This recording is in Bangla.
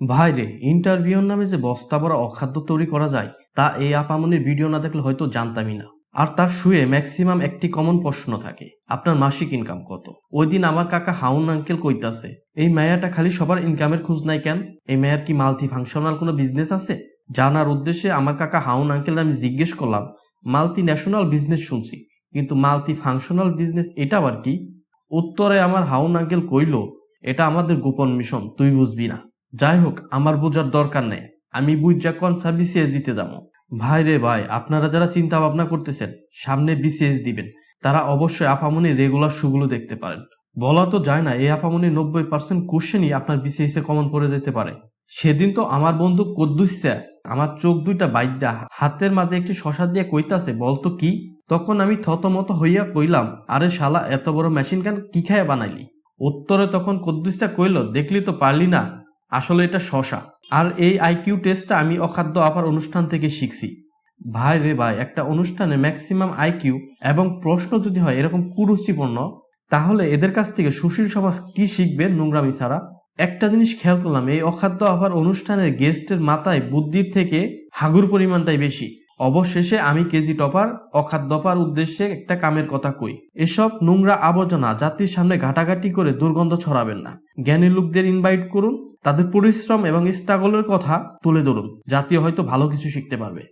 ভাই রে, ইন্টারভিউর নামে যে বস্তা ভরা অখাদ্য তৈরি করা যায় তা এই আপামনির ভিডিও না দেখলে হয়তো জানতামই না। আর তার শুয়ে ম্যাক্সিমাম একটি কমন প্রশ্ন থাকে, আপনার মাসিক ইনকাম কত? ওই দিন আমার কাকা হাউন আঙ্কেল কইতাছে, এই মায়াটা খালি সবার ইনকামের খোঁজ নাই কেন? এই মায়ার কি মাল্টি ফাংশনাল কোনো বিজনেস আছে? জানার উদ্দেশ্যে আমার কাকা হাউন আঙ্কেল আমি জিজ্ঞেস করলাম, মাল্টি ন্যাশনাল বিজনেস শুনছি, কিন্তু মাল্টি ফাংশনাল বিজনেস এটা আবার কি? উত্তরে আমার হাউন আঙ্কেল কইল, এটা আমাদের গোপন মিশন, তুই বুঝবি না। যাই হোক, আমার বোঝার দরকার নেই, আমি বুঝা কনসা বিসিএস দিতে যাবো। ভাই রে ভাই, আপনারা যারা চিন্তা ভাবনা করতেছেন সামনে বিসিএস দিবেন, তারা অবশ্যই আপামনির রেগুলার শোগুলো দেখতে পারেন। বলা তো যায় না, এই আপামনির 90% কোশ্চেনই আপনার বিসিএস এ কমন পড়ে যেতে পারে। সেদিন তো আমার বন্ধু কদ্দুস স্যার আমার চোখ দুইটা বাইদ্যা হাতের মাঝে একটি শশা দিয়ে কইতাছে, বলতো কি? তখন আমি থতমত হইয়া কইলাম, আরে শালা, এত বড় মেশিন গান কি খায় বানাইলি? উত্তরে তখন কদ্দুসা কইল, দেখলি তো পারলি না, আসলে এটা শশা। আর এই আইকিউ টেস্টটা আমি অখাদ্য আপার অনুষ্ঠান থেকে শিখছি। ভাই রে ভাই, একটা অনুষ্ঠানে ম্যাক্সিমাম আইকিউ এবং প্রশ্ন যদি হয় এরকম কুরুচিপূর্ণ, তাহলে এদের কাছ থেকে সুশীল সমাজ কি শিখবে নোংরামি ছাড়া? একটা জিনিস খেয়াল করলাম, এই অখাদ্য আপার অনুষ্ঠানের গেস্টের মাথায় বুদ্ধির থেকে হাগুর পরিমাণটাই বেশি। অবশেষে আমি কেজি টপার অখাদ্যপার উদ্দেশ্যে একটা কামের কথা কই, এসব নোংরা আবর্জনা জাতির সামনে ঘাটাঘাটি করে দুর্গন্ধ ছড়াবেন না। জ্ঞানী লোকদের ইনভাইট করুন, তাদের পরিশ্রম এবং স্ট্রাগলের কথা তুলে ধরুন, জাতি হয়তো ভালো কিছু শিখতে পারবে।